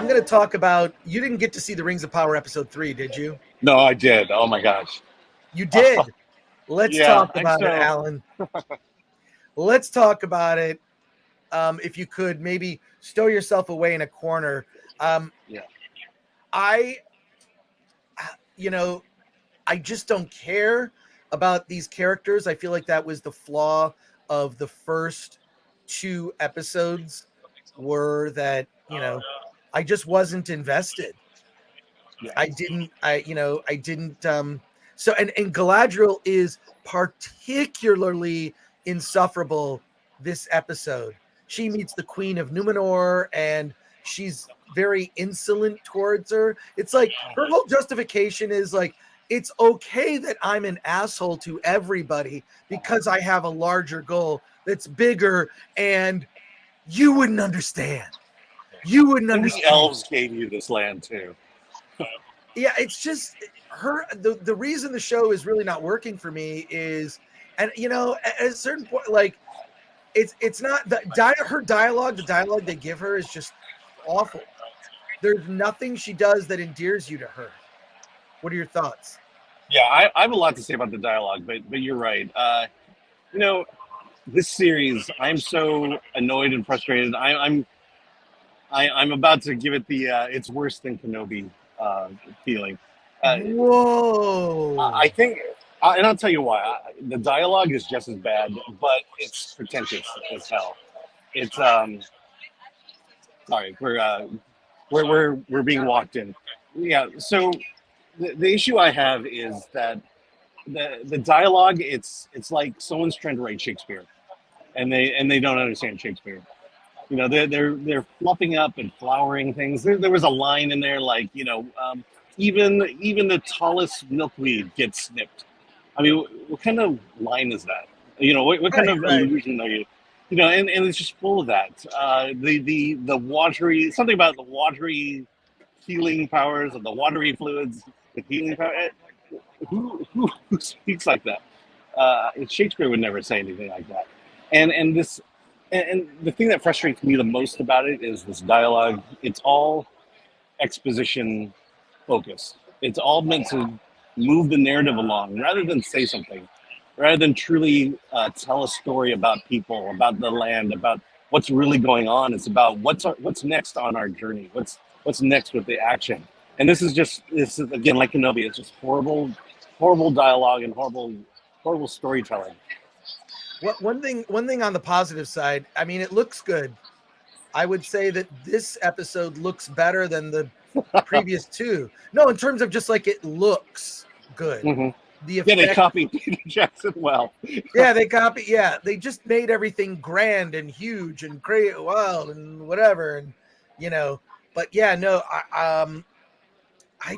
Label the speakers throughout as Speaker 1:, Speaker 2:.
Speaker 1: I'm going to talk about. You didn't get to see the Rings of Power episode 3, did you?
Speaker 2: No, I did. Oh my gosh.
Speaker 1: You did. Let's
Speaker 2: Yeah,
Speaker 1: talk
Speaker 2: I'm
Speaker 1: about it,
Speaker 2: so-
Speaker 1: Alan. Let's talk about it. If you could maybe stow yourself away in a corner.
Speaker 2: Yeah.
Speaker 1: I just don't care about these characters. I feel like that was the flaw of the first 2 episodes, were that, I just wasn't invested.
Speaker 2: Yeah.
Speaker 1: I didn't, so, and Galadriel is particularly insufferable this episode. She meets the Queen of Numenor and she's very insolent towards her. It's like her whole justification is like, it's okay that I'm an asshole to everybody because I have a larger goal that's bigger, and you wouldn't understand. You wouldn't
Speaker 2: And the
Speaker 1: understand.
Speaker 2: elves gave you this land too.
Speaker 1: Yeah, it's just the reason the show is really not working for me is, and at a certain point, like it's not her dialogue. The dialogue they give her is just awful. There's nothing she does that endears you to her. What are your thoughts?
Speaker 2: Yeah, I have a lot to say about the dialogue, but you're right. This series, I'm so annoyed and frustrated. I'm about to give it the it's worse than Kenobi feeling.
Speaker 1: Whoa!
Speaker 2: I think, and I'll tell you why. The dialogue is just as bad, but it's pretentious as hell. It's sorry, we're being walked in. Yeah, so the issue I have is that the dialogue, it's like someone's trying to write Shakespeare, and they don't understand Shakespeare. They're fluffing up and flowering things. There was a line in there like, even the tallest milkweed gets snipped. I mean, what kind of line is that? What kind of illusion are you? And it's just full of that. The watery, something about the watery healing powers of the watery fluids, the healing power. Who speaks like that? Shakespeare would never say anything like that. And this. And the thing that frustrates me the most about it is this dialogue. It's all exposition focused. It's all meant to move the narrative along rather than say something, rather than truly tell a story about people, about the land, about what's really going on. It's about what's next on our journey. What's next with the action. And this is again like Kenobi. It's just horrible dialogue and horrible storytelling.
Speaker 1: One thing on the positive side, I mean, it looks good. I would say that this episode looks better than the previous 2. No, in terms of just like it looks good.
Speaker 2: Mm-hmm.
Speaker 1: The effect,
Speaker 2: they copied Peter Jackson well.
Speaker 1: they just made everything grand and huge and great, wild and whatever, and But yeah, no, I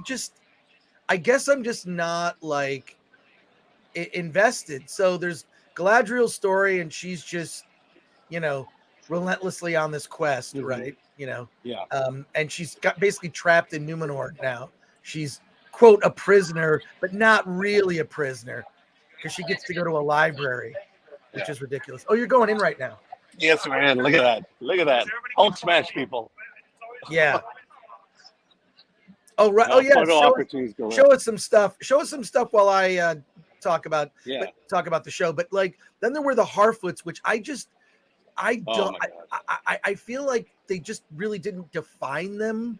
Speaker 1: guess I'm just not like invested. So there's Galadriel's story, and she's just, relentlessly on this quest,
Speaker 2: Mm-hmm.
Speaker 1: right?
Speaker 2: Yeah.
Speaker 1: And she's got basically trapped in Numenor now. She's quote a prisoner, but not really a prisoner, because she gets to go to a library, which is ridiculous. Oh, you're going in right now.
Speaker 2: Yes, man. Look at that. Hulk smash people.
Speaker 1: Yeah. Oh, right. Oh, yeah. Show us some stuff. Show us some stuff while I talk about the show. But like, then there were the Harfoots, which I feel like they just really didn't define them,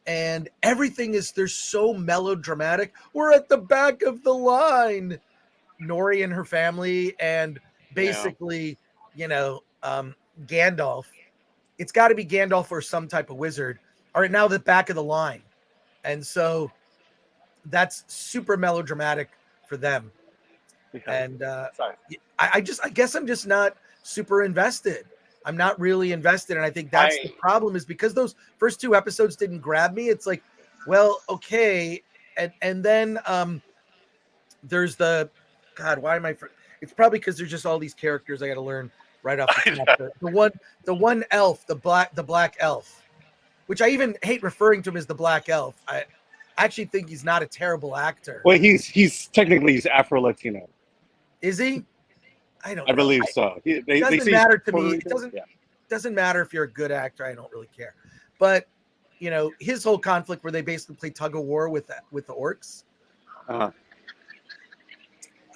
Speaker 1: and everything they're so melodramatic. We're at the back of the line. Nori and her family, and basically, Gandalf. It's got to be Gandalf or some type of wizard are now the back of the line. And so that's super melodramatic for them. And I guess I'm just not super invested. I'm not really invested. And I think that's the problem, is because those first 2 episodes didn't grab me. It's like, well, okay. And then there's the, God, why am I? It's probably because there's just all these characters I got to learn right off the top. The one elf, the black elf, which I even hate referring to him as the black elf. I actually think he's not a terrible actor.
Speaker 2: Well, he's technically Afro-Latino.
Speaker 1: Is he? I don't know.
Speaker 2: I believe so.
Speaker 1: It doesn't matter to me. It doesn't matter if you're a good actor. I don't really care. But his whole conflict where they basically play tug of war with the orcs.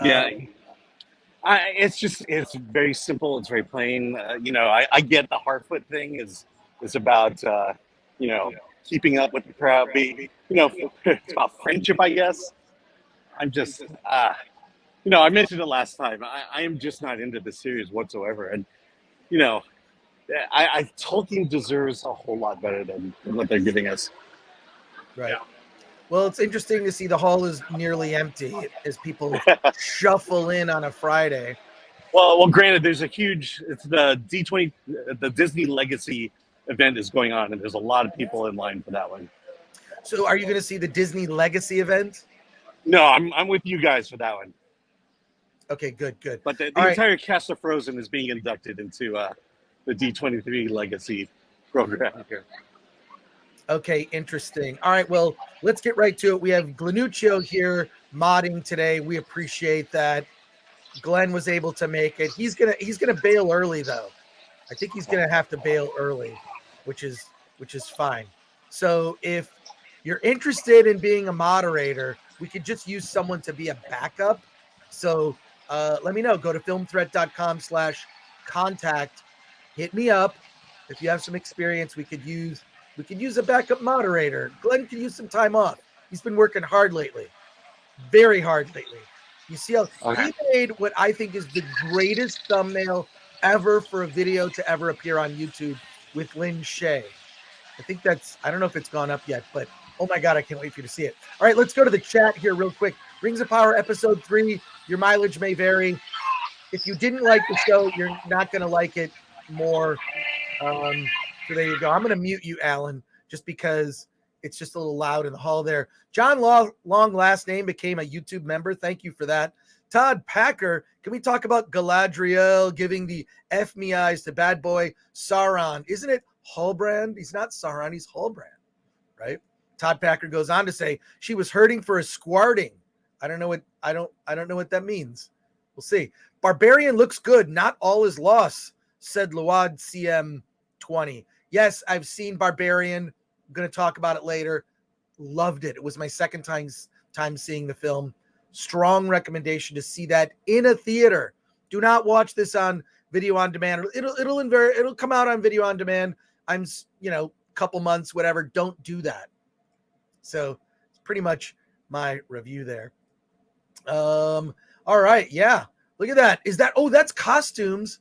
Speaker 2: Yeah. It's very simple. It's very plain. I get the Harfoot thing is about, keeping up with the crowd. It's about friendship, I guess. I'm just, I mentioned it last time. I am just not into the series whatsoever. And, you know, Tolkien deserves a whole lot better than what they're giving us.
Speaker 1: Right. Yeah. Well, it's interesting to see the hall is nearly empty as people shuffle in on a Friday.
Speaker 2: Well, granted, it's the D20, the Disney Legacy event is going on, and there's a lot of people in line for that one.
Speaker 1: So are you going to see the Disney Legacy event?
Speaker 2: No, I'm with you guys for that one.
Speaker 1: Okay, good.
Speaker 2: But the entire cast of Frozen is being inducted into the D23 Legacy program here.
Speaker 1: Okay, interesting. All right, well, let's get right to it. We have Glanuccio here modding today. We appreciate that. Glenn was able to make it. He's gonna bail early though. I think he's gonna have to bail early, which is fine. So if you're interested in being a moderator, we could just use someone to be a backup. So let me know. Go to filmthreat.com/contact. Hit me up. If you have some experience, we could use a backup moderator. Glenn could use some time off. He's been working hard lately. Very hard lately. You see how he made what I think is the greatest thumbnail ever for a video to ever appear on YouTube with Lynn Shay. I think I don't know if it's gone up yet, but oh my God, I can't wait for you to see it. All right, let's go to the chat here real quick. Rings of Power episode 3. Your mileage may vary. If you didn't like the show, you're not going to like it more. So there you go. I'm going to mute you, Alan, just because it's just a little loud in the hall there. John Long last name became a YouTube member. Thank you for that. Todd Packer, can we talk about Galadriel giving the F me eyes to bad boy Sauron? Isn't it Hallbrand? He's not Sauron, he's Hallbrand, right? Todd Packer goes on to say she was hurting for a squarting. I don't know what that means. We'll see. Barbarian looks good. Not all is lost, said Luad CM20. Yes, I've seen Barbarian. I'm going to talk about it later. Loved it. It was my second time seeing the film. Strong recommendation to see that in a theater. Do not watch this on video on demand. It'll come out on video on demand. I'm, couple months, whatever. Don't do that. So it's pretty much my review there. All right. Yeah. Look at that. That's costumes.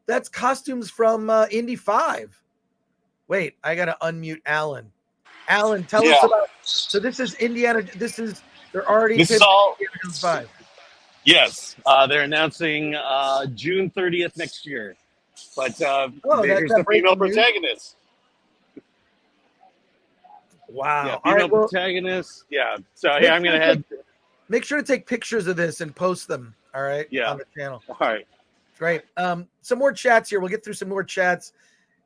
Speaker 1: That's costumes from Indy 5. Wait, I got to unmute Alan. Alan, tell us about. So this is Indiana. They're already.
Speaker 2: This is all.
Speaker 1: Indiana Jones 5.
Speaker 2: Yes, they're announcing June 30th next year. But here's the female protagonist.
Speaker 1: Wow.
Speaker 2: Yeah, female protagonist. Yeah. So I'm going to head.
Speaker 1: Make sure to take pictures of this and post them. All right.
Speaker 2: Yeah.
Speaker 1: On the channel.
Speaker 2: All right.
Speaker 1: Great. Some more chats here. We'll get through some more chats.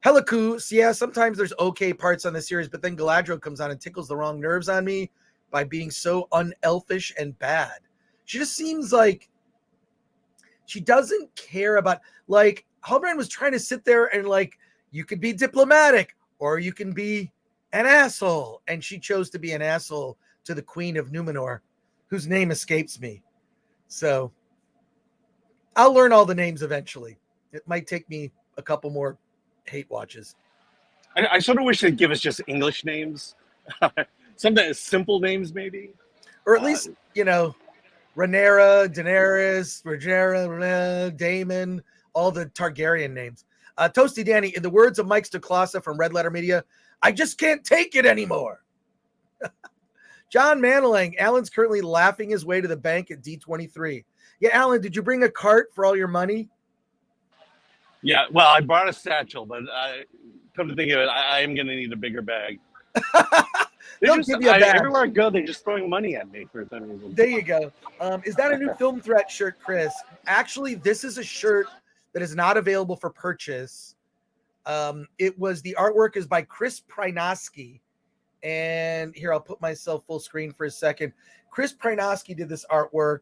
Speaker 1: Heliku, yeah, sometimes there's okay parts on the series, but then Galadriel comes on and tickles the wrong nerves on me by being so unelfish and bad. She just seems like she doesn't care about, like, Halbrand was trying to sit there and, like, you could be diplomatic or you can be an asshole. And she chose to be an asshole to the Queen of Numenor, whose name escapes me. So I'll learn all the names eventually. It might take me a couple more hate watches.
Speaker 2: I sort of wish they'd give us just English names. Something simple names, maybe.
Speaker 1: Or at least, Rhaenyra, Daenerys, Rhaenyra, Daemon, all the Targaryen names. Toasty Danny, in the words of Mike Stoklasa from Red Letter Media, I just can't take it anymore. John Manilang, Alan's currently laughing his way to the bank at D23. Yeah, Alan, did you bring a cart for all your money?
Speaker 2: Yeah, well, I brought a satchel, but come to think of it, I am going to need a bigger bag.
Speaker 1: They'll give you a bag.
Speaker 2: Everywhere I go, they're just throwing money at me for some reason.
Speaker 1: There you go. Is that a new Film Threat shirt, Chris? Actually, this is a shirt that is not available for purchase. The artwork is by Chris Prynoski. And here, I'll put myself full screen for a second. Chris Prynoski did this artwork.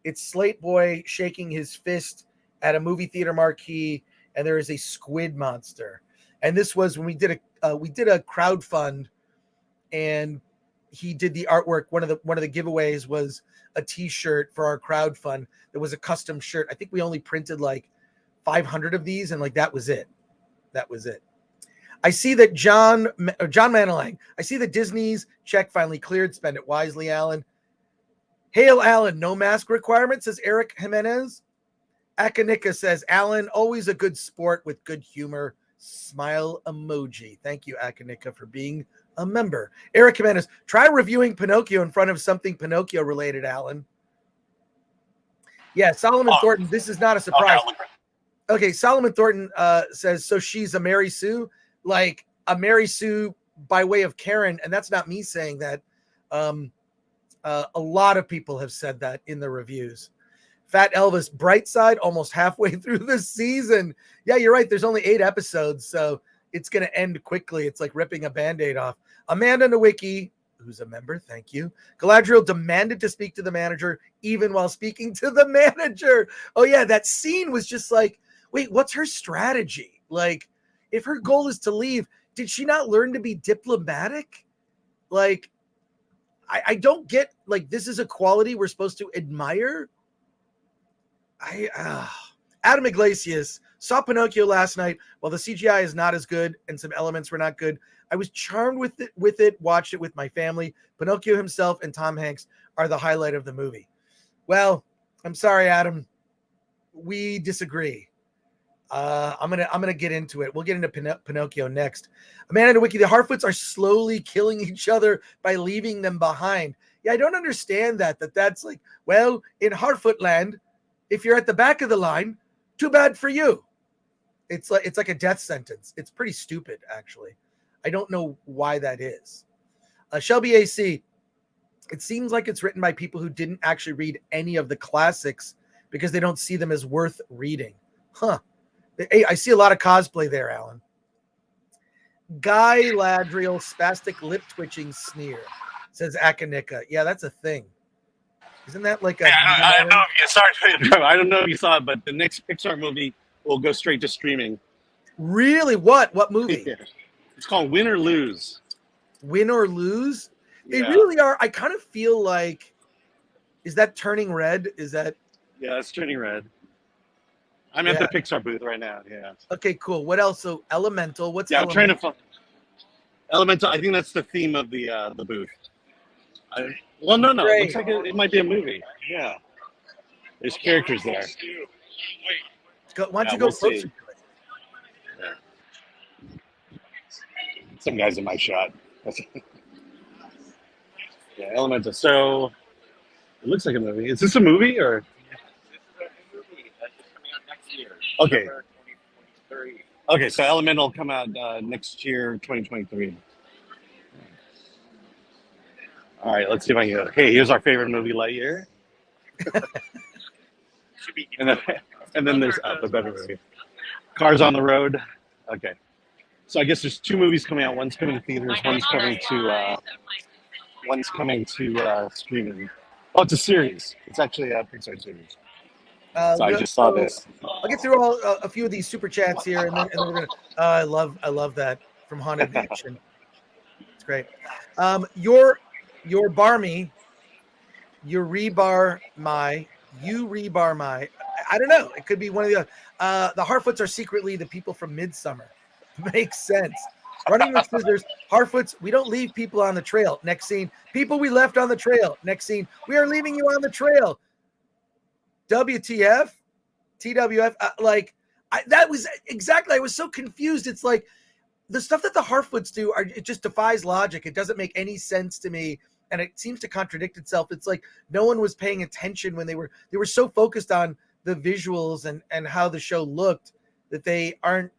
Speaker 1: It's Slate Boy shaking his fist at a movie theater marquee, and there is a squid monster. And this was when we did a crowd fund, and he did the artwork. One of the giveaways was a T-shirt for our crowd fund. That was a custom shirt. I think we only printed like 500 of these, and like that was it. That was it. I see that John Manalang. I see that Disney's check finally cleared. Spend it wisely, Alan. Hail, Alan. No mask requirement, says Eric Jimenez. Akanika says, Alan, always a good sport with good humor. Smile emoji. Thank you, Akanika, for being a member. Eric Jimenez, try reviewing Pinocchio in front of something Pinocchio related, Alan. Yeah, Solomon Thornton, this is not a surprise. Okay, Solomon Thornton says, so she's a Mary Sue? Like a Mary Sue by way of Karen, and that's not me saying that. A lot of people have said that in the reviews. Fat Elvis, bright side, almost halfway through the season. Yeah, you're right. There's only 8 episodes, so it's going to end quickly. It's like ripping a Band-Aid off. Amanda Nowicki, who's a member, thank you. Galadriel demanded to speak to the manager, even while speaking to the manager. Oh, yeah, that scene was just like, wait, what's her strategy? Like, if her goal is to leave, did she not learn to be diplomatic? Like, I don't get, like, this is a quality we're supposed to admire. Adam Iglesias saw Pinocchio last night. While the CGI is not as good and some elements were not good, I was charmed with it, watched it with my family. Pinocchio himself and Tom Hanks are the highlight of the movie. Well, I'm sorry, Adam. We disagree. I'm gonna get into it. We'll get into Pinocchio next. Amanda Wiki, the Harfoots are slowly killing each other by leaving them behind. Yeah, I don't understand that's like, well, in Harfoot land, if you're at the back of the line, too bad for you. It's like a death sentence. It's pretty stupid, actually. I don't know why that is. Shelby AC, it seems like it's written by people who didn't actually read any of the classics because they don't see them as worth reading. Huh. Hey, I see a lot of cosplay there, Alan. Guy Ladriel, spastic lip twitching sneer, says Akanika. Yeah, that's a thing. Isn't that like a...
Speaker 2: I don't know if you, sorry, I don't know if you saw it, but the next Pixar movie will go straight to streaming.
Speaker 1: Really? What movie?
Speaker 2: It's called Win or Lose.
Speaker 1: Win or Lose? They
Speaker 2: Yeah.
Speaker 1: really are. I kind of feel like, is that Turning Red? Is that...
Speaker 2: Yeah, it's Turning Red. I'm at the Pixar booth right now. Yeah.
Speaker 1: Okay, cool. What else? So Elemental. What's
Speaker 2: I'm
Speaker 1: Elemental?
Speaker 2: trying to find Elemental. I think that's the theme of the booth. No. It looks like it might be a movie. Yeah. There's characters there.
Speaker 1: Why don't you go closer to it?
Speaker 2: Yeah. Some guys in my shot. Yeah, Elemental. So it looks like a movie. Is this a movie or? Okay. Okay, so Elemental will come out next year, 2023. All right, let's see if I can go. Okay, here's our favorite movie, Lightyear. and then there's the better movie. Cars on the Road. Okay. So I guess there's 2 movies coming out. One's coming to theaters. One's coming to streaming. Oh, it's a series. It's actually a Pixar series. So I just saw this.
Speaker 1: I'll get through a few of these super chats here, and then we're gonna. I love that from Haunted Mansion. It's great. Your Barmy, you rebar my. I don't know. It could be one of the. The Harfoots are secretly the people from Midsummer. Makes sense. Running with scissors. Harfoots. We don't leave people on the trail. Next scene. People we left on the trail. Next scene. We are leaving you on the trail. WTF, TWF, that was exactly, I was so confused. It's like the stuff that the Harfoots do it just defies logic. It doesn't make any sense to me. And it seems to contradict itself. It's like no one was paying attention when they were so focused on the visuals and how the show looked that they aren't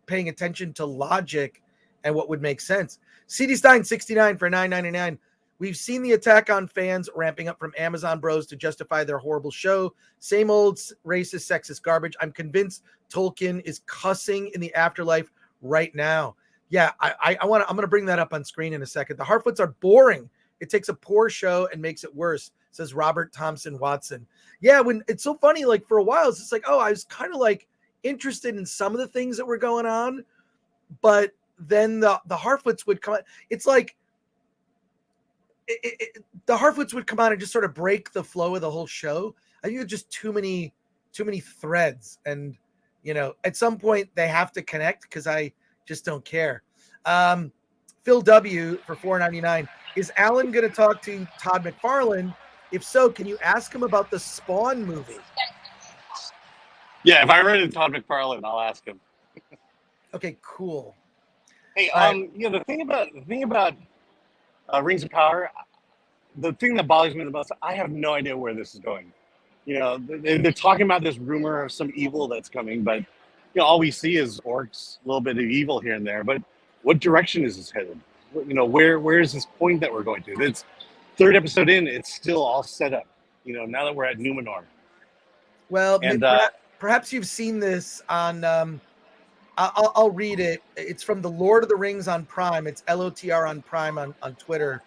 Speaker 1: paying attention to logic and what would make sense. CD Stein 69 for $9.99. We've seen the attack on fans ramping up from Amazon Bros to justify their horrible show. Same old racist, sexist garbage. I'm convinced Tolkien is cussing in the afterlife right now. Yeah, I'm going to bring that up on screen in a second. The Harfoots are boring. It takes a poor show and makes it worse, says Robert Thompson Watson. Yeah, when it's so funny, like for a while, it's just like, oh, I was kind of like interested in some of the things that were going on. but then the Harfoots would come. It's like the Harfoots would come out and just sort of break the flow of the whole show. I think it's just too many threads, and at some point they have to connect because I just don't care. Phil W for $4.99. Is Alan going to talk to Todd McFarlane? If so, can you ask him about the Spawn movie?
Speaker 2: Yeah, if I run into Todd McFarlane, I'll ask him.
Speaker 1: Okay, cool.
Speaker 2: Hey, the thing about Rings of Power, the thing that bothers me the most, I have no idea where this is going. They're talking about this rumor of some evil that's coming, but all we see is orcs, a little bit of evil here and there. But what direction is this headed? Where is this point that we're going to? It's third episode in, it's still all set up. Now that we're at Numenor.
Speaker 1: Well, and perhaps you've seen this on. I'll read it. It's from the Lord of the Rings on Prime. It's LOTR on Prime on Twitter.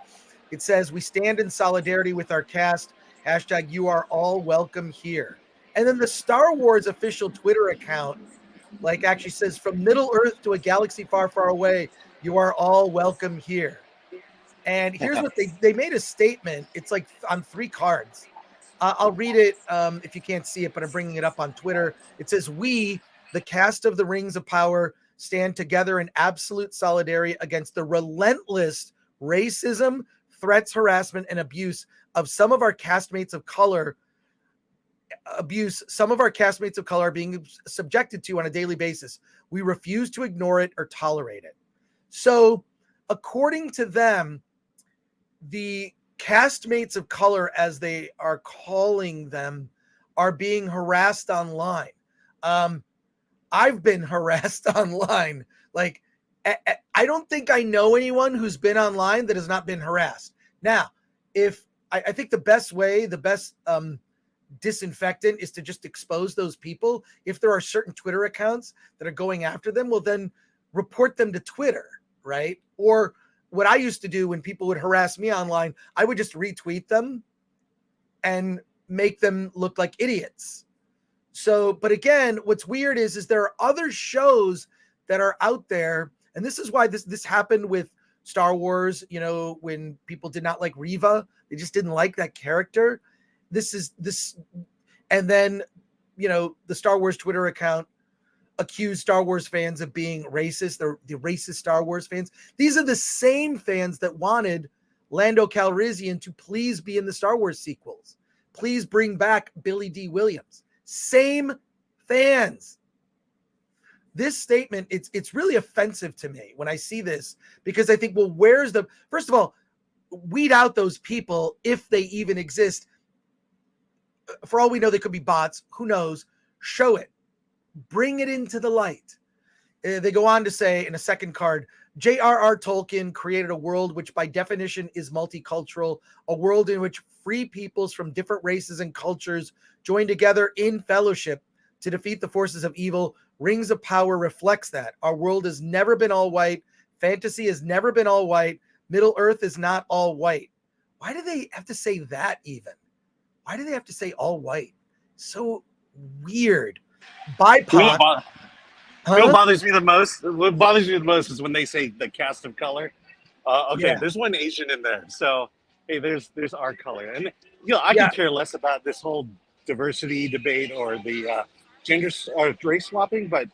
Speaker 1: It says, "We stand in solidarity with our cast. # you are all welcome here." And then the Star Wars official Twitter account, actually says, "From Middle Earth to a galaxy far, far away, you are all welcome here." And here's what they made a statement. It's like on 3 cards. I'll read it if you can't see it, but I'm bringing it up on Twitter. It says, "We, the cast of the Rings of Power, stand together in absolute solidarity against the relentless racism, threats, harassment, and abuse some of our castmates of color are being subjected to on a daily basis. We refuse to ignore it or tolerate it." So, according to them, the castmates of color, as they are calling them, are being harassed online. I've been harassed online. I don't think I know anyone who's been online that has not been harassed. Now, if I think the best disinfectant is to just expose those people. If there are certain Twitter accounts that are going after them, well, then report them to Twitter, right? Or what I used to do when people would harass me online, I would just retweet them and make them look like idiots. So, but again, what's weird is there are other shows that are out there, and this is why this happened with Star Wars, when people did not like Reva, they just didn't like that character. And then, the Star Wars Twitter account accused Star Wars fans of being racist. The racist Star Wars fans. These are the same fans that wanted Lando Calrissian to please be in the Star Wars sequels. Please bring back Billy D. Williams. Same fans. This statement, it's really offensive to me when I see this, because I think, well, first of all, weed out those people if they even exist. For all we know, they could be bots. Who knows? Show it. Bring it into the light. They go on to say in a second card, J.R.R. Tolkien created a world which by definition is multicultural, a world in which free peoples from different races and cultures join together in fellowship to defeat the forces of evil. Rings of Power reflects that. Our world has never been all white. Fantasy has never been all white. Middle Earth is not all white. Why do they have to say that even? Why do they have to say all white? So weird. BIPOC.
Speaker 2: What bothers me the most? What bothers me the most is when they say the cast of color. There's one Asian in there, so hey, there's our color, and I could care less about this whole diversity debate or the gender or race swapping, but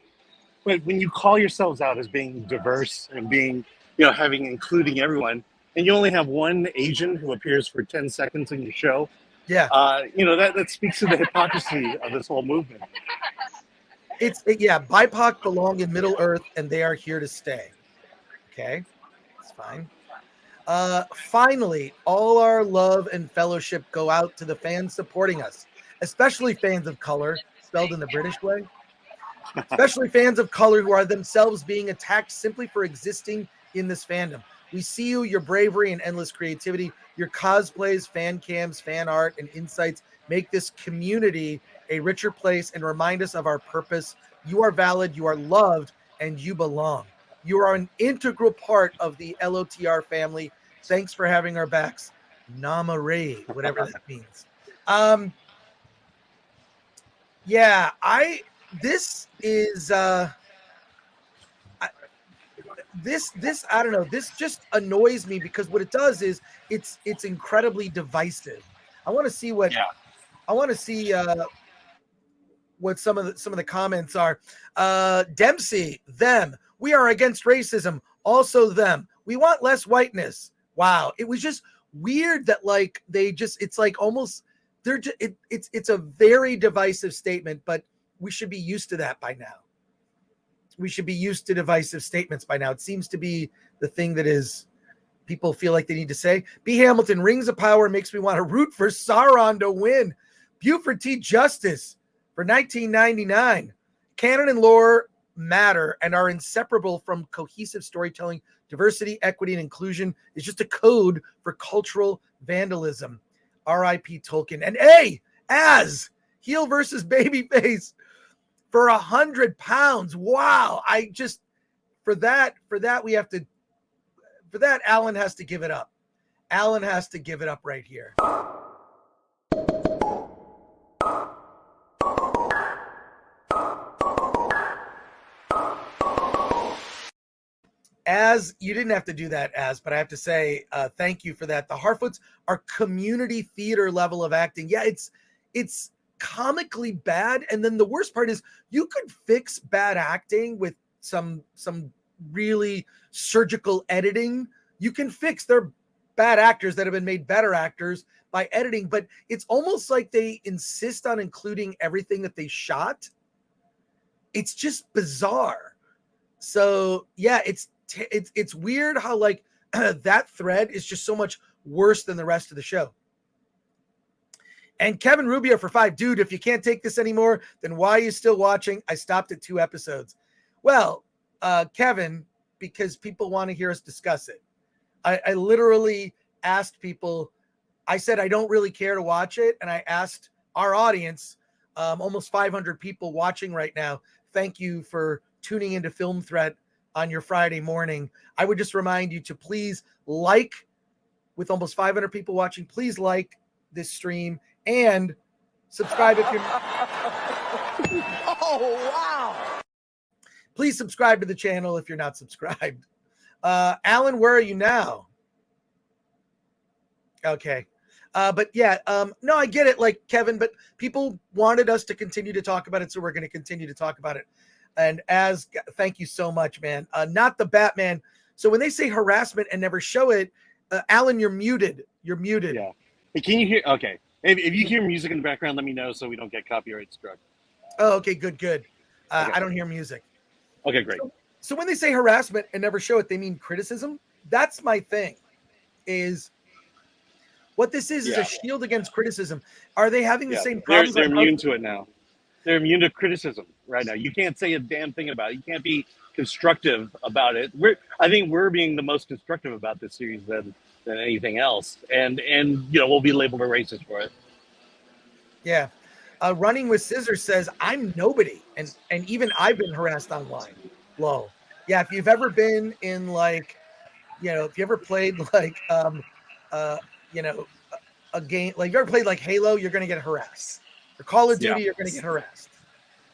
Speaker 2: when you call yourselves out as being diverse and being including everyone, and you only have one Asian who appears for 10 seconds in your show, that speaks to the hypocrisy of this whole movement.
Speaker 1: BIPOC belong in Middle Earth and they are here to stay. Okay, it's fine. Finally, all our love and fellowship go out to the fans supporting us, especially fans of color, spelled in the British way. Especially fans of color who are themselves being attacked simply for existing in this fandom. We see you, your bravery and endless creativity, your cosplays, fan cams, fan art, and insights make this community a richer place and remind us of our purpose. You are valid, you are loved, and you belong. You are an integral part of the LOTR family. Thanks for having our backs. Namare, whatever that means. This is this I don't know, this just annoys me because what it does is it's incredibly divisive. I want to see what
Speaker 2: Yeah.
Speaker 1: I want to see what some of the comments are. Dempsey, them. We are against racism. Also them. We want less whiteness. Wow. It was just weird that like they just, it's like almost they're just, it's a very divisive statement, but we should be used to that by now. We should be used to divisive statements by now. It seems to be the thing that is people feel like they need to say. B. Hamilton, Rings of Power makes me want to root for Sauron to win. Buford T. Justice for 1999. Canon and lore matter and are inseparable from cohesive storytelling. Diversity, equity, and inclusion is just a code for cultural vandalism. R.I.P. Tolkien. And A, as heel versus babyface for 100 pounds. Wow. I just, for that, we have to, for that, Alan has to give it up. Alan has to give it up right here. As you didn't have to do that, but I have to say thank you for that. The Harfoots are community theater level of acting. Yeah, it's comically bad, and then the worst part is you could fix bad acting with some really surgical editing. You can fix their bad actors that have been made better actors by editing, but it's almost like they insist on including everything that they shot. It's just bizarre. So yeah, it's weird how like that thread is just so much worse than the rest of the show. And Kevin Rubio for 5, dude, if you can't take this anymore, then why are you still watching? I stopped at 2 episodes. Well, Kevin, because people want to hear us discuss it. I literally asked people, I said, I don't really care to watch it. And I asked our audience, almost 500 people watching right now. Thank you for tuning into Film Threat on your Friday morning. I would just remind you to please like, with almost 500 people watching, please like this stream and subscribe if you're
Speaker 3: Oh, wow.
Speaker 1: Please subscribe to the channel if you're not subscribed. Alan, where are you now? Okay. But yeah, no, I get it, like Kevin, but people wanted us to continue to talk about it, so we're going to continue to talk about it. And as thank you so much, man. Not the Batman. So when they say harassment and never show it, Alan, you're muted. You're muted.
Speaker 2: Yeah. Hey, can you hear? Okay. If you hear music in the background, let me know so we don't get copyright struck.
Speaker 1: Oh, okay, good. Okay. I don't hear music.
Speaker 2: Okay, great.
Speaker 1: So when they say harassment and never show it, they mean criticism. That's my thing. Is what this is a shield against criticism. Are they having the same problems?
Speaker 2: They're immune to it now. They're immune to criticism right now. You can't say a damn thing about it. You can't be constructive about it. I think we're being the most constructive about this series than anything else. And you know, we'll be labeled a racist for it.
Speaker 1: Yeah. Running with Scissors says, I'm nobody. And even I've been harassed online. Lol. Yeah, if you've ever been in like, you know, if you ever played like you know, a game, like you ever played like Halo, you're gonna get harassed. Or Call of Duty, you're gonna get harassed.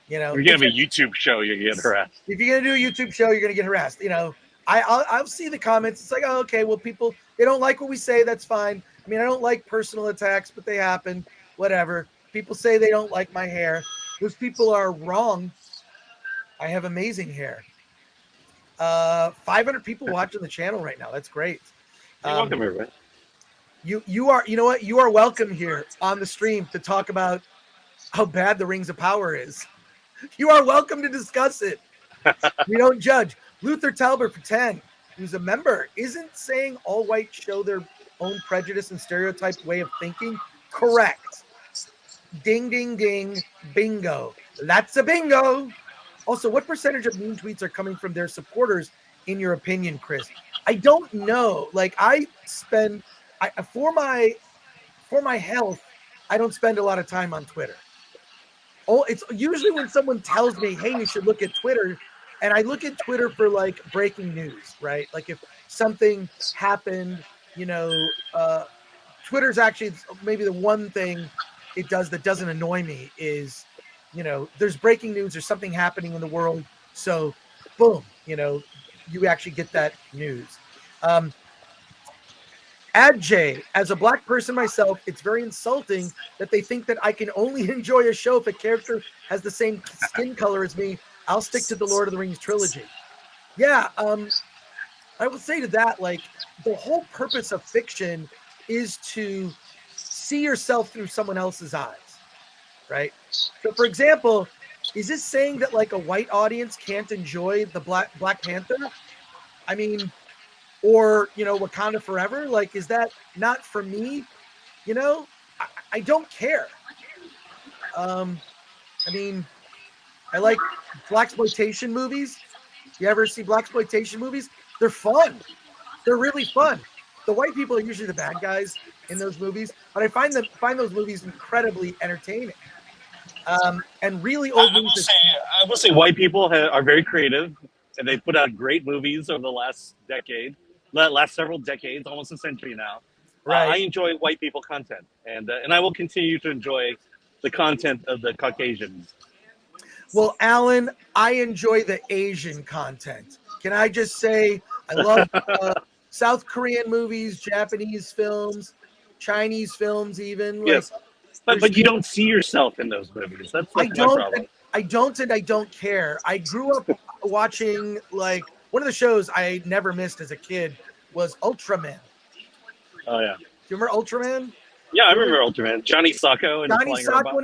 Speaker 1: You know,
Speaker 2: if you're gonna have a YouTube show, you get harassed.
Speaker 1: If you're gonna do a YouTube show, you're gonna get harassed. You know, I'll see the comments. It's like, oh, okay, well, people, they don't like what we say. That's fine. I mean, I don't like personal attacks, but they happen. Whatever. People say they don't like my hair. Those people are wrong. I have amazing hair. 500 people watching the channel right now. That's great.
Speaker 2: You're welcome, everybody.
Speaker 1: You are, you know what? You are welcome here on the stream to talk about how bad the Rings of Power is. You are welcome to discuss it. We don't judge. Luther Talbot for 10, who's a member, isn't saying all whites show their own prejudice and stereotyped way of thinking. Correct. Ding, ding, ding. Bingo. That's a bingo. Also, what percentage of mean tweets are coming from their supporters, in your opinion, Chris? I don't know. Like, I spend, for my health, I don't spend a lot of time on Twitter. Oh, it's usually when someone tells me, hey, you should look at Twitter. And I look at Twitter for like breaking news, right? Like if something happened, you know, Twitter's actually maybe the one thing it does that doesn't annoy me is, you know, there's breaking news or something happening in the world. So boom, you know, you actually get that news. Adjay, as a black person myself, it's very insulting that they think that I can only enjoy a show if a character has the same skin color as me. I'll stick to the Lord of the Rings trilogy. Yeah, I would say to that, like, the whole purpose of fiction is to see yourself through someone else's eyes, right? So, for example, is this saying that like a white audience can't enjoy the Black Panther? I mean, or Wakanda Forever? Like, is that not for me? I don't care. I mean, I like blaxploitation movies. You ever see blaxploitation movies? They're fun. They're really fun. The white people are usually the bad guys in those movies, but I find those movies incredibly entertaining. And really old movies.
Speaker 2: I will say, white people are very creative, and they put out great movies over the last several decades, almost a century now.
Speaker 1: Right.
Speaker 2: I enjoy white people content, and I will continue to enjoy the content of the Caucasians.
Speaker 1: Well, Alan, I enjoy the Asian content. Can I just say I love South Korean movies, Japanese films, Chinese films, even.
Speaker 2: Yes, but you don't see yourself in those movies. That's my problem.
Speaker 1: I don't, and I don't care. I grew up watching, like, one of the shows I never missed as a kid was Ultraman.
Speaker 2: Oh yeah.
Speaker 1: Do you remember Ultraman?
Speaker 2: Yeah, I remember Ultraman. Johnny Sacco and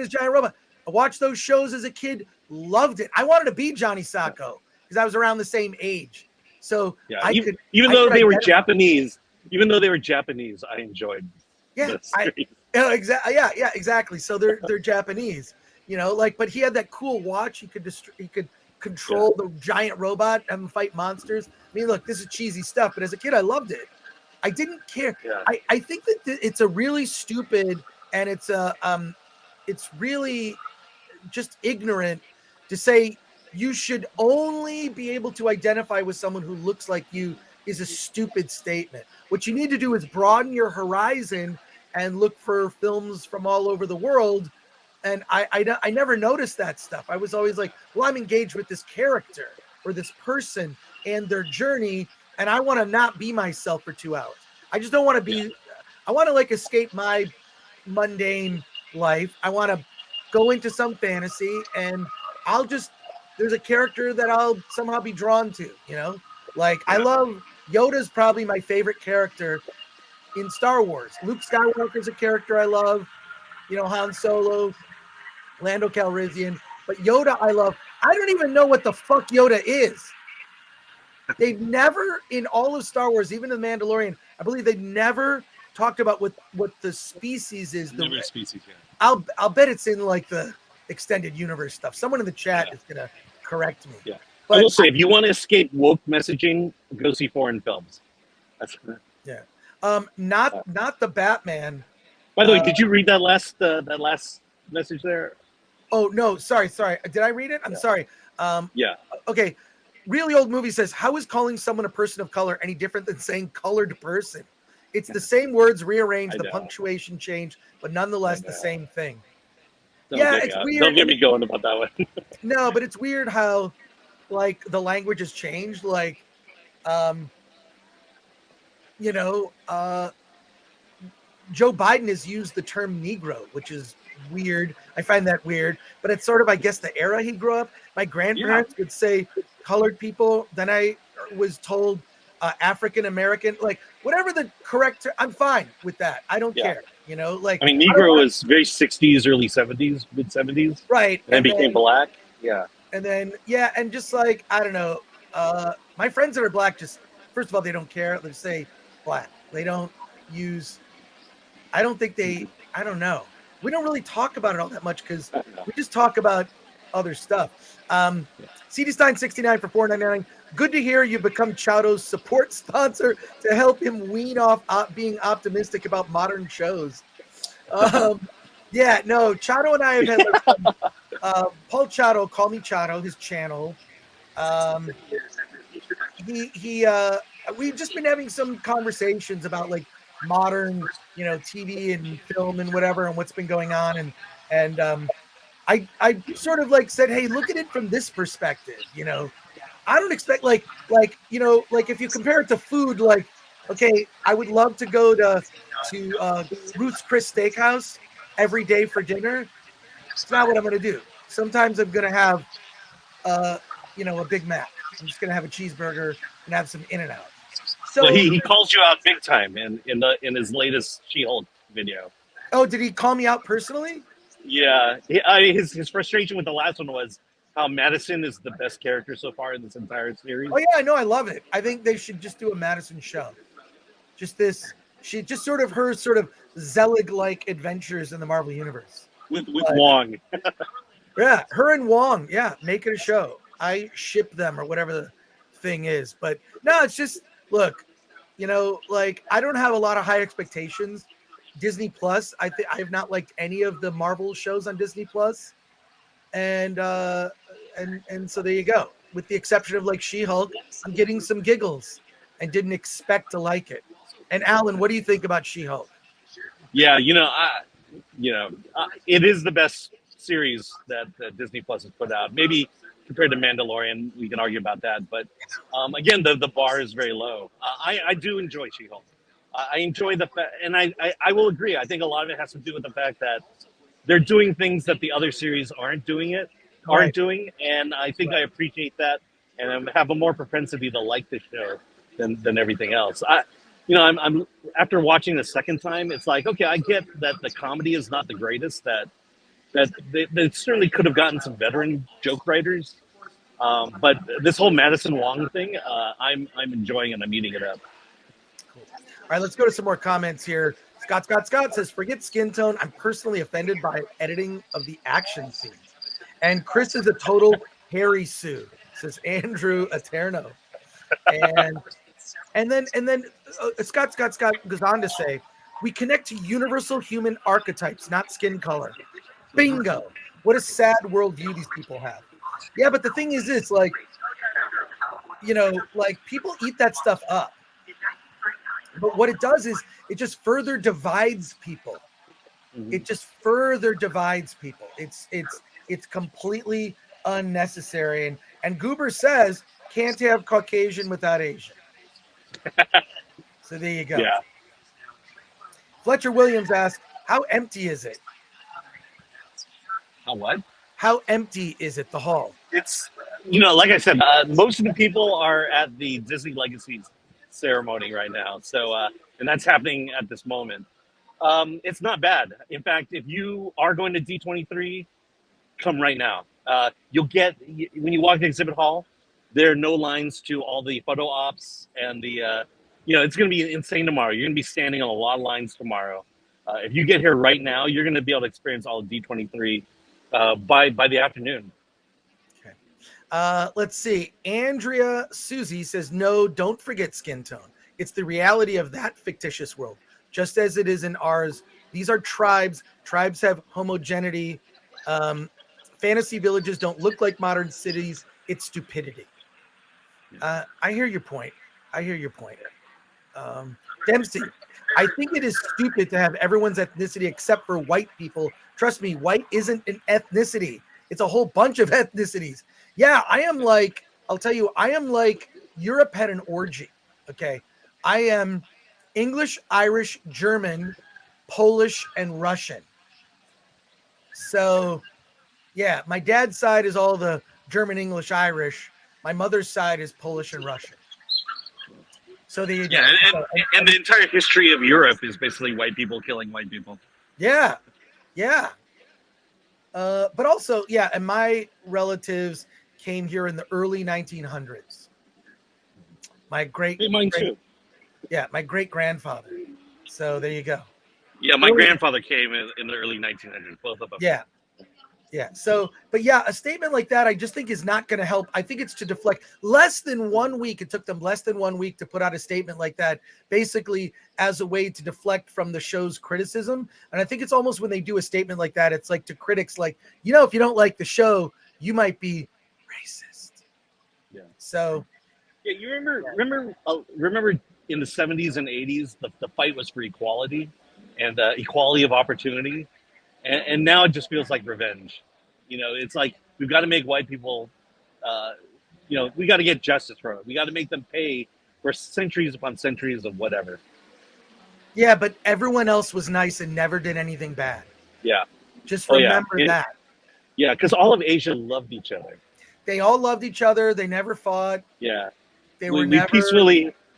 Speaker 1: his giant robot. I watched those shows as a kid, loved it. I wanted to be Johnny Sacco because I was around the same age. So
Speaker 2: yeah, even though they were Japanese, I enjoyed.
Speaker 1: Yeah, exactly. Yeah, exactly. So they're Japanese, but he had that cool watch. He could control the giant robot and fight monsters. I mean, look, this is cheesy stuff, but as a kid, I loved it. I didn't care.
Speaker 2: Yeah.
Speaker 1: I think that it's a really stupid, and it's really just ignorant to say you should only be able to identify with someone who looks like you is a stupid statement. What you need to do is broaden your horizon and look for films from all over the world. And I never noticed that stuff. I was always like, well, I'm engaged with this character or this person and their journey, and I want to not be myself for 2 hours. I just don't want to be, I want to like escape my mundane life. I want to go into some fantasy, and there's a character that I'll somehow be drawn to, I love Yoda's probably my favorite character in Star Wars. Luke Skywalker's a character I love, Han Solo, Lando Calrissian, but Yoda I love. I don't even know what the fuck Yoda is. They've never, in all of Star Wars, even The Mandalorian, I believe they've never talked about what the species is.
Speaker 2: Species, yeah.
Speaker 1: I'll bet it's in like the extended universe stuff. Someone in the chat is gonna correct me.
Speaker 2: Yeah. But I will say, if you want to escape woke messaging, go see foreign films.
Speaker 1: Not the Batman.
Speaker 2: By the way, did you read that last message there?
Speaker 1: Oh no, sorry. Did I read it? I'm sorry.
Speaker 2: Yeah.
Speaker 1: Okay. Really old movie says, how is calling someone a person of color any different than saying colored person? It's the same words rearranged, the punctuation change, but nonetheless the same thing. It's weird.
Speaker 2: Don't get me going about that one.
Speaker 1: No, but it's weird how, like, the language has changed. Like, Joe Biden has used the term Negro, which is weird. I find that weird, but it's sort of, I guess, the era he grew up. My grandparents would say colored people. Then I was told African American, like whatever the correct. I'm fine with that. I don't care. Like,
Speaker 2: I mean, Negro was very 60s, early 70s, mid 70s,
Speaker 1: right?
Speaker 2: And then became black. Yeah.
Speaker 1: And then and just like, I don't know. My friends that are black, just first of all, they don't care. They say black. They don't use. I don't think they. I don't know. We don't really talk about it all that much because we just talk about other stuff. CD Stein 69 for $4.99. Good to hear you become Chowdo's support sponsor to help him wean off being optimistic about modern shows. Chowdo and I have had Paul Chowdo, Call Me Chowdo, his channel. We've just been having some conversations about like modern, TV and film and whatever, and what's been going on. And I sort of like said, hey, look at it from this perspective. I don't expect like like if you compare it to food, like okay, I would love to go to Ruth's Chris Steakhouse every day for dinner. It's not what I'm going to do. Sometimes I'm going to have a Big Mac. I'm just going to have a cheeseburger and have some In-N-Out.
Speaker 2: Well,
Speaker 1: So,
Speaker 2: he calls you out big time in his latest She-Hulk video.
Speaker 1: oh, did he call me out personally?
Speaker 2: Yeah, his frustration with the last one was how Madison is the best character so far in this entire series.
Speaker 1: Oh yeah, I know, I love it. I think they should just do a Madison show. Just this, she just sort of her sort of Zelig-like adventures in the Marvel universe.
Speaker 2: With Wong.
Speaker 1: Yeah, her and Wong. Yeah, make it a show. I ship them or whatever the thing is. But no, it's just look, like I don't have a lot of high expectations. Disney Plus, I have not liked any of the Marvel shows on Disney Plus, and so there you go. With the exception of like She-Hulk, I'm getting some giggles and didn't expect to like it. And Alan, what do you think about She-Hulk?
Speaker 2: Yeah, it is the best series that Disney Plus has put out. Maybe compared to Mandalorian, we can argue about that. But again, the bar is very low. I do enjoy She-Hulk. I enjoy the fact, and I will agree. I think a lot of it has to do with the fact that they're doing things that the other series aren't doing, and I think I appreciate that, and I have a more propensity to like the show than everything else. I'm after watching the second time, it's like, okay, I get that the comedy is not the greatest. That they certainly could have gotten some veteran joke writers, but this whole Madison Wong thing, I'm enjoying and I'm eating it up.
Speaker 1: Cool. All right, let's go to some more comments here. Scott says, forget skin tone. I'm personally offended by editing of the action scenes. And Chris is a total Harry Sue, says Andrew Eterno. And then Scott goes on to say, we connect to universal human archetypes, not skin color. Bingo. What a sad worldview these people have. Yeah, but the thing is this, like people eat that stuff up. But what it does is it just further divides people. Mm-hmm. It just further divides people. It's completely unnecessary. And Goober says, can't have Caucasian without Asian. So there you go.
Speaker 2: Yeah.
Speaker 1: Fletcher Williams asks, how empty is it?
Speaker 2: How what?
Speaker 1: How empty is it, the hall?
Speaker 2: It's, like I said, most of the people are at the Disney Legacies ceremony right now. So, and that's happening at this moment. It's not bad. In fact, if you are going to D23, come right now. You'll get, when you walk the exhibit hall, there are no lines to all the photo ops and the, it's going to be insane tomorrow. You're going to be standing on a lot of lines tomorrow. If you get here right now, you're going to be able to experience all of D23 by the afternoon.
Speaker 1: Okay. Let's see. Andrea Susie says, no, don't forget skin tone. It's the reality of that fictitious world, just as it is in ours. These are tribes. Tribes have homogeneity. Fantasy villages don't look like modern cities. It's stupidity. I hear your point. Dempsey, I think it is stupid to have everyone's ethnicity except for white people. Trust me, white isn't an ethnicity. It's a whole bunch of ethnicities. Yeah, I'll tell you, I am like Europe had an orgy. Okay. I am English, Irish, German, Polish, and Russian. So yeah, my dad's side is all the German, English, Irish. My mother's side is Polish and Russian. So the
Speaker 2: and the entire history of Europe is basically white people killing white people.
Speaker 1: Yeah. But also, yeah, and my relatives came here in the early 1900s. Mine too. Yeah, my great grandfather. So there you go.
Speaker 2: Yeah, my grandfather came in the early 1900s. Both of them.
Speaker 1: Yeah. So, but yeah, a statement like that, I just think is not going to help. I think it's to deflect. Less than 1 week. It took them less than 1 week to put out a statement like that, basically as a way to deflect from the show's criticism. And I think it's almost when they do a statement like that, it's like to critics, like, if you don't like the show, you might be racist.
Speaker 2: Yeah.
Speaker 1: So.
Speaker 2: Yeah, you remember in the 70s and 80s, the fight was for equality and equality of opportunity. And now it just feels like revenge. It's like we've got to make white people we got to get justice for it. We got to make them pay for centuries upon centuries of whatever.
Speaker 1: Yeah, but everyone else was nice and never did anything bad.
Speaker 2: Yeah.
Speaker 1: Just
Speaker 2: Oh yeah.
Speaker 1: remember that.
Speaker 2: Yeah, because all of Asia loved each other.
Speaker 1: They all loved each other. They never fought.
Speaker 2: Yeah.
Speaker 1: They were never.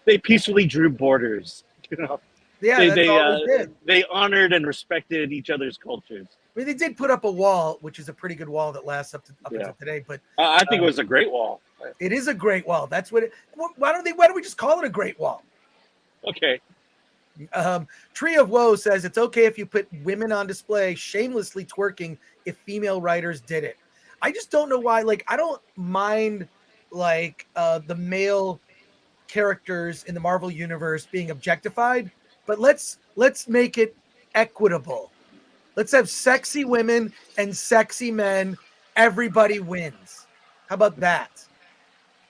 Speaker 2: They peacefully drew borders.
Speaker 1: Yeah, that's all they did.
Speaker 2: They honored and respected each other's cultures.
Speaker 1: I mean, they did put up a wall, which is a pretty good wall that lasts up until today. But
Speaker 2: I think it was a great wall.
Speaker 1: It is a great wall. That's what. Why don't we just call it a great wall?
Speaker 2: Okay.
Speaker 1: Tree of Woe says it's okay if you put women on display shamelessly twerking if female writers did it. I just don't know why. Like, I don't mind the male characters in the Marvel universe being objectified, but let's make it equitable. Let's have sexy women and sexy men. Everybody wins. How about that?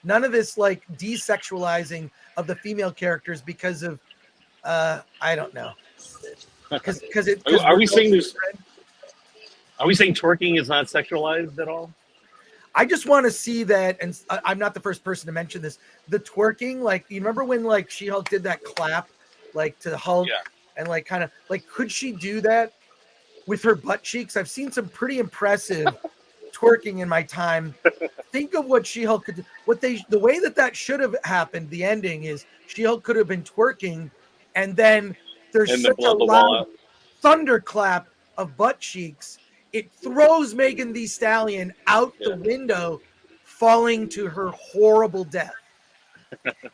Speaker 1: None of this like desexualizing of the female characters because of I don't know.
Speaker 2: Are we saying twerking is not sexualized at all?
Speaker 1: I just want to see that, and I'm not the first person to mention this. The twerking, like, you remember when like She-Hulk did that clap, like to Hulk, and like kind of like, could she do that with her butt cheeks? I've seen some pretty impressive twerking in my time. Think of what She-Hulk could do. The way that should have happened. The ending is She-Hulk could have been twerking, and then there's such a loud thunderclap of butt cheeks. It throws Megan Thee Stallion out the window, falling to her horrible death.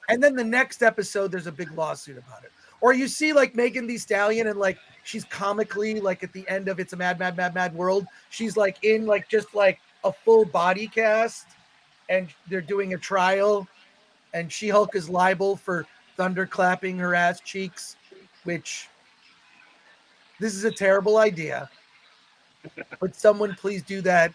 Speaker 1: And then the next episode, there's a big lawsuit about it. Or you see like Megan Thee Stallion and like she's comically like at the end of It's a Mad, Mad, Mad, Mad World. She's like in like just like a full body cast and they're doing a trial and She-Hulk is liable for thunderclapping her ass cheeks, which this is a terrible idea. Would someone please do that?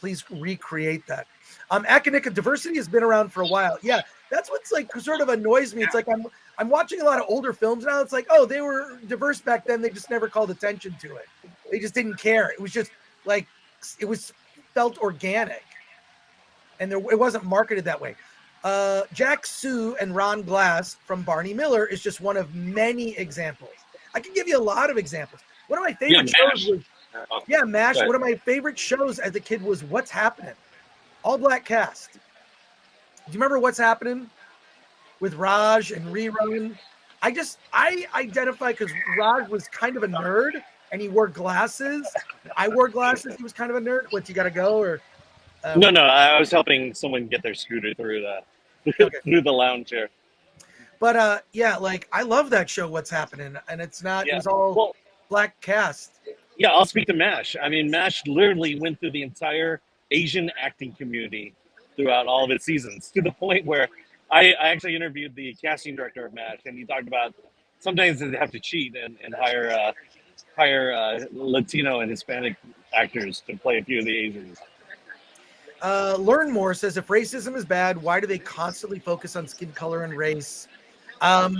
Speaker 1: Please recreate that. Academic diversity has been around for a while. Yeah, that's what's like sort of annoys me. It's like I'm watching a lot of older films now. It's like, oh, they were diverse back then. They just never called attention to it. They just didn't care. It was just like it was felt organic, and it wasn't marketed that way. Jack Sue and Ron Glass from Barney Miller is just one of many examples. I can give you a lot of examples. One of my favorite shows was MASH. One of my favorite shows as a kid was What's Happening? All black cast. Do you remember What's Happening with Raj and Rerun? I identify because Raj was kind of a nerd and he wore glasses. I wore glasses. He was kind of a nerd. What, you got to go or?
Speaker 2: No, I was helping someone get their scooter through through the lounge here.
Speaker 1: But like I love that show. What's Happening? And it's not. It was all black cast.
Speaker 2: Yeah, I'll speak to MASH. I mean, MASH literally went through the entire Asian acting community throughout all of its seasons, to the point where I actually interviewed the casting director of MASH, and he talked about sometimes they have to cheat and hire Latino and Hispanic actors to play a few of the Asians.
Speaker 1: Learn More says, if racism is bad, why do they constantly focus on skin color and race?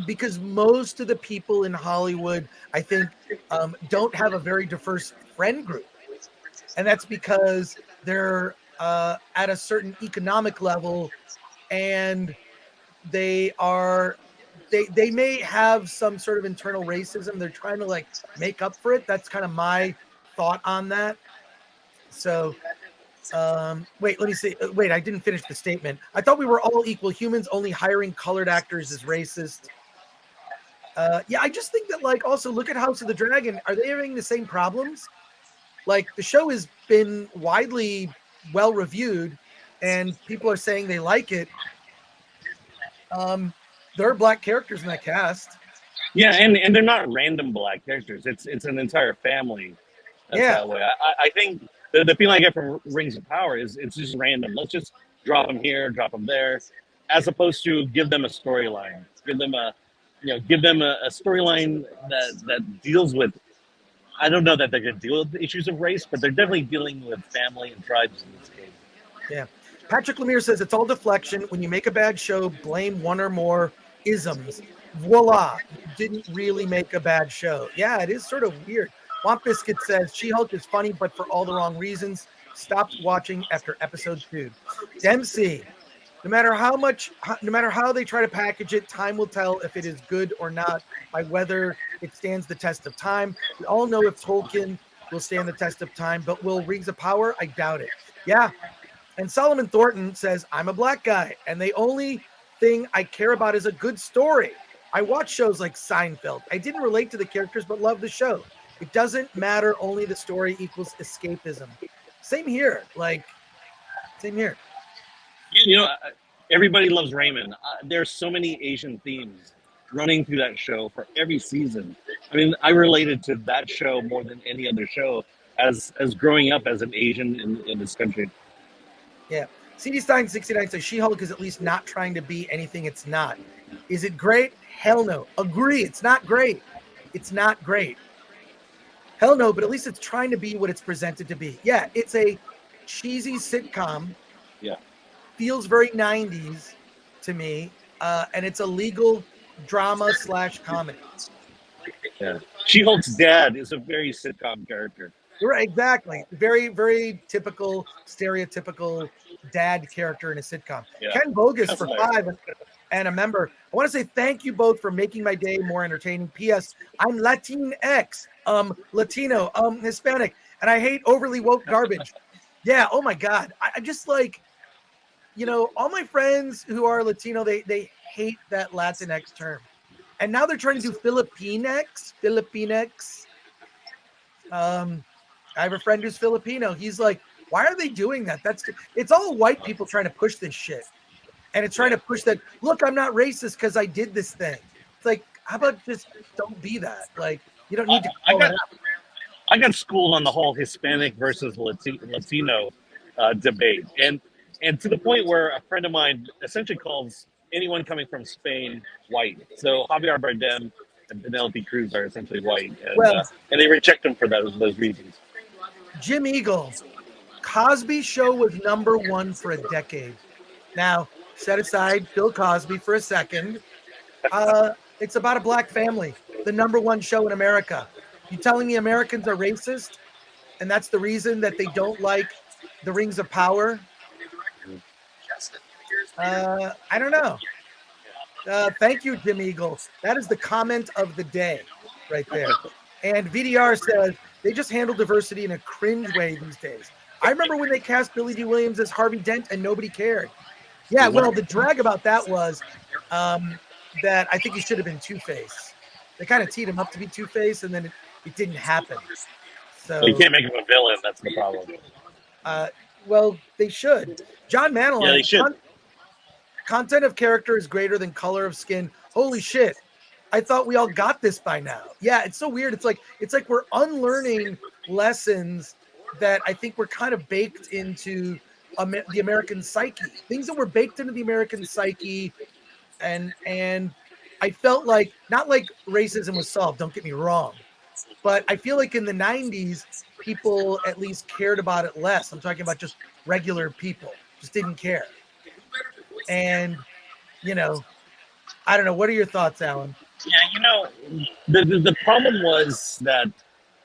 Speaker 1: Because most of the people in Hollywood, I think, don't have a very diverse friend group. And that's because they're at a certain economic level and they may have some sort of internal racism. They're trying to like make up for it. That's kind of my thought on that. So wait, let me see. Wait, I didn't finish the statement. I thought we were all equal humans. Only hiring colored actors is racist. I just think that like also look at House of the Dragon. Are they having the same problems? Like the show has been widely well reviewed and people are saying they like it. There are black characters in that cast.
Speaker 2: Yeah, and they're not random black characters. It's an entire family. That way. I think the feeling I get from Rings of Power is it's just random. Let's just drop them here, drop them there, as opposed to give them a storyline. Give them a storyline that deals with. I don't know that they're going to deal with the issues of race, but they're definitely dealing with family and tribes in this case.
Speaker 1: Yeah. Patrick Lemire says it's all deflection. When you make a bad show, blame one or more isms. Voila. You didn't really make a bad show. Yeah, it is sort of weird. Womp Biscuit says She-Hulk is funny, but for all the wrong reasons. Stopped watching after episode 2. Dempsey, No matter no matter how they try to package it, time will tell if it is good or not by whether it stands the test of time. We all know if Tolkien will stand the test of time, but will Rings of Power? I doubt it. Yeah. And Solomon Thornton says, I'm a black guy, and the only thing I care about is a good story. I watch shows like Seinfeld. I didn't relate to the characters, but love the show. It doesn't matter. Only the story equals escapism. Same here. Same here.
Speaker 2: You know, everybody loves Raymond. There's so many Asian themes running through that show for every season. I mean, I related to that show more than any other show as growing up as an Asian in this country.
Speaker 1: Yeah. CD Stein 69 says She-Hulk is at least not trying to be anything it's not. Is it great? Hell no. Agree. It's not great. It's not great. Hell no, but at least it's trying to be what it's presented to be. Yeah, it's a cheesy sitcom.
Speaker 2: Yeah.
Speaker 1: Feels very 90s to me. And it's a legal drama / comedy.
Speaker 2: Yeah. She-Hulk's dad is a very sitcom character.
Speaker 1: Right, exactly. Very, very typical, stereotypical dad character in a sitcom. Yeah. Ken Bogus That's for hilarious. 5 and a member. I want to say thank you both for making my day more entertaining. P.S. I'm Latinx, Latino, Hispanic, and I hate overly woke garbage. Yeah, oh my God. I just like, all my friends who are Latino, they hate that Latinx term. And now they're trying to do Filipinx. I have a friend who's Filipino. He's like, why are they doing that? It's all white people trying to push this shit. And it's trying to push that, look, I'm not racist because I did this thing. It's like, how about just don't be that? Like, you don't need to call it out.
Speaker 2: I got schooled on the whole Hispanic versus Latino debate. And to the point where a friend of mine essentially calls anyone coming from Spain white. So Javier Bardem and Penelope Cruz are essentially white. And they reject them for those reasons.
Speaker 1: Jim Eagle, Cosby Show was #1 for a decade. Now, set aside Bill Cosby for a second. It's about a black family, the #1 show in America. You telling me Americans are racist? And that's the reason that they don't like the Rings of Power? I don't know. Thank you, Jim Eagle. That is the comment of the day right there. And VDR says, they just handle diversity in a cringe way these days. I remember when they cast Billy D. Williams as Harvey Dent and nobody cared. Yeah, well, the drag about that was that I think he should have been Two-Face. They kind of teed him up to be Two-Face, and then it didn't happen. So
Speaker 2: you can't make him a villain. That's the problem.
Speaker 1: Well, they should. John Manilow.
Speaker 2: Yeah, they should.
Speaker 1: Content of character is greater than color of skin. Holy shit. I thought we all got this by now. Yeah, it's so weird. It's like we're unlearning lessons that I think were kind of baked into the American psyche. Things that were baked into the American psyche, and I felt like, not like racism was solved, don't get me wrong, but I feel like in the 90s, people at least cared about it less. I'm talking about just regular people, just didn't care. And, I don't know. What are your thoughts, Alan?
Speaker 2: Yeah, the problem was that,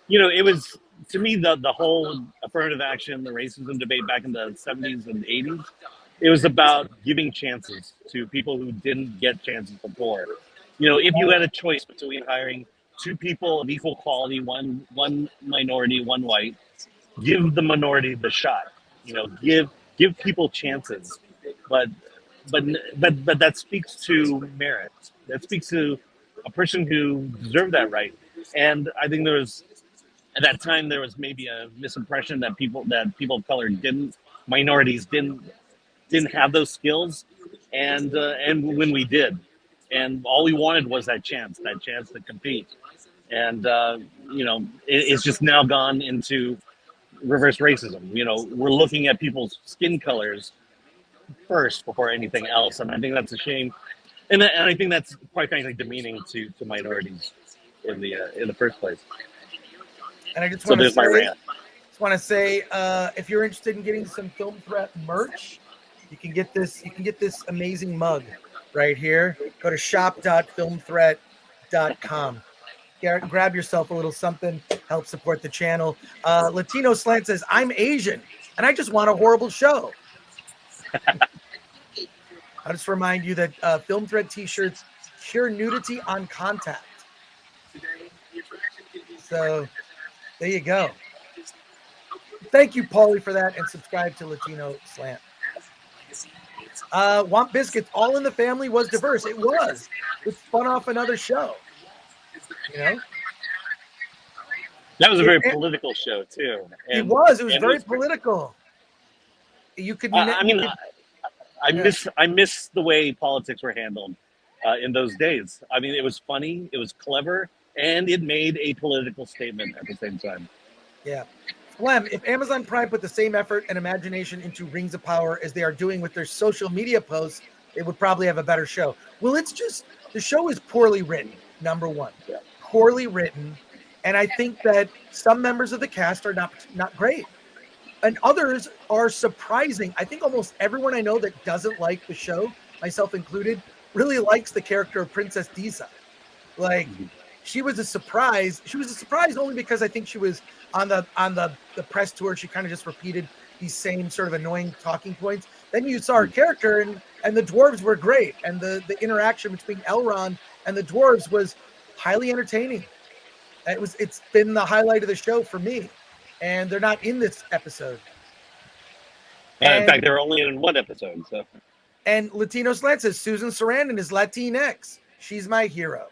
Speaker 2: it was, to me, the whole affirmative action, the racism debate back in the 70s and 80s, it was about giving chances to people who didn't get chances before. If you had a choice between hiring 2 people of equal quality, one minority, one white, give the minority the shot. Give people chances. But that speaks to merit. That speaks to a person who deserved that right. And I think at that time there was maybe a misimpression that people of color minorities didn't have those skills, and when we did, and all we wanted was that chance to compete, and it's just now gone into reverse racism. We're looking at people's skin colors first before anything else, and I think that's a shame, and I think that's quite frankly demeaning to minorities in the first place.
Speaker 1: And I just want to say, if you're interested in getting some Film Threat merch, you can get this amazing mug right here. Go to shop.filmthreat.com. Grab yourself a little something, help support the channel. Latino Slant says, I'm Asian and I just want a horrible show. I'll just remind you that Film Threat t-shirts cure nudity on contact. So there you go. Thank you, Paulie, for that, and subscribe to Latino Slant. Womp Biscuits, All in the Family was diverse. It was. It spun off another show. You know?
Speaker 2: That was a very political show, too. And,
Speaker 1: it was very political. You could.
Speaker 2: I miss the way politics were handled in those days. I mean, it was funny, it was clever, and it made a political statement at the same time.
Speaker 1: Yeah. Flem, if Amazon Prime put the same effort and imagination into Rings of Power as they are doing with their social media posts, it would probably have a better show. Well, it's just, the show is poorly written, number one.
Speaker 2: Yeah.
Speaker 1: Poorly written. And I think that some members of the cast are not great. And others are surprising. I think almost everyone I know that doesn't like the show, myself included, really likes the character of Princess Disa. Like, she was a surprise. She was a surprise only because I think she was on the press tour. She kind of just repeated these same sort of annoying talking points. Then you saw her character, and the dwarves were great. And the interaction between Elrond and the dwarves was highly entertaining. It's been the highlight of the show for me. And they're not in this episode.
Speaker 2: In fact, they're only in one episode. So.
Speaker 1: And Latino Slant says Susan Sarandon is Latinx. She's my hero.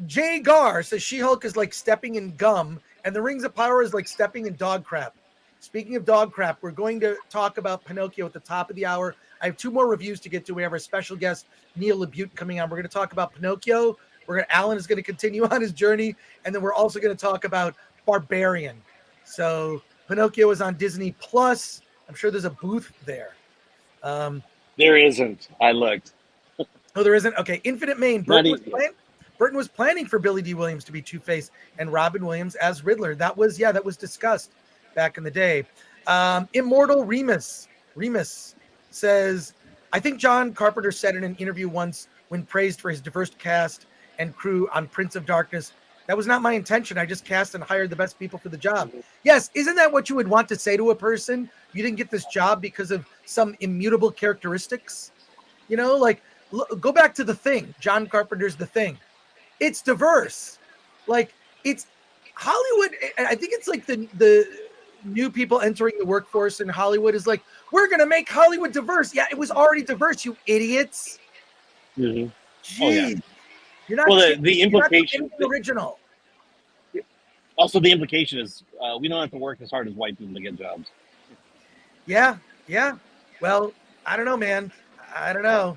Speaker 1: Jay Gar says She-Hulk is like stepping in gum, and the Rings of Power is like stepping in dog crap. Speaking of dog crap, we're going to talk about Pinocchio at the top of the hour. I have 2 more reviews to get to. We have our special guest, Neil LaBute, coming on. We're going to talk about Pinocchio. Alan is going to continue on his journey, and then we're also going to talk about Barbarian. So Pinocchio is on Disney Plus. I'm sure there's a booth there.
Speaker 2: There isn't. I looked.
Speaker 1: Oh, there isn't? Okay. Infinite Main. Burton was planning for Billy D. Williams to be Two-Face and Robin Williams as Riddler. That was discussed back in the day. Immortal Remus says, I think John Carpenter said in an interview once when praised for his diverse cast and crew on Prince of Darkness, that was not my intention. I just cast and hired the best people for the job. Yes, isn't that what you would want to say to a person? You didn't get this job because of some immutable characteristics? You know, like, go back to The Thing. John Carpenter's The Thing. It's diverse. Like, it's Hollywood. I think it's like the new people entering the workforce in Hollywood is like, we're going to make Hollywood diverse. Yeah, it was already diverse, you idiots.
Speaker 2: Mm-hmm.
Speaker 1: Jeez.
Speaker 2: Oh, yeah.
Speaker 1: You're not
Speaker 2: the implication
Speaker 1: original.
Speaker 2: Also, the implication is we don't have to work as hard as white people to get jobs.
Speaker 1: Yeah. Well, I don't know, man. I don't know.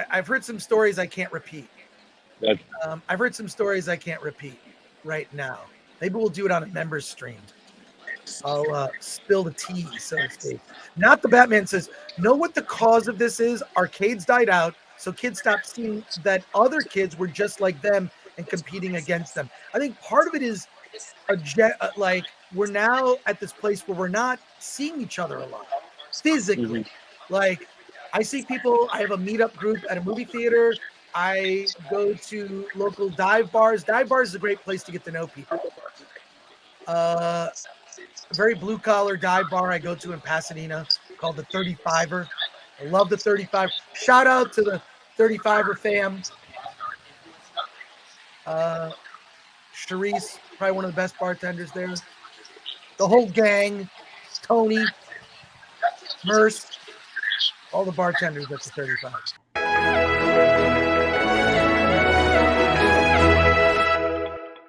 Speaker 1: I've heard some stories I can't repeat. I've heard some stories I can't repeat right now. Maybe we'll do it on a members stream. I'll spill the tea, so to speak. Not the Batman says, know what the cause of this is? Arcades died out, so kids stopped seeing that other kids were just like them and competing against them. I think part of it is like we're now at this place where we're not seeing each other a lot physically. Mm-hmm. Like I see people, I have a meetup group at a movie theater. I go to local dive bars. Dive bars is a great place to get to know people. A very blue collar dive bar I go to in Pasadena called the 35er. I love the 35. Shout out to the 35er fam. Charisse, probably one of the best bartenders there. The whole gang, Tony, Merce, all the bartenders at the 35.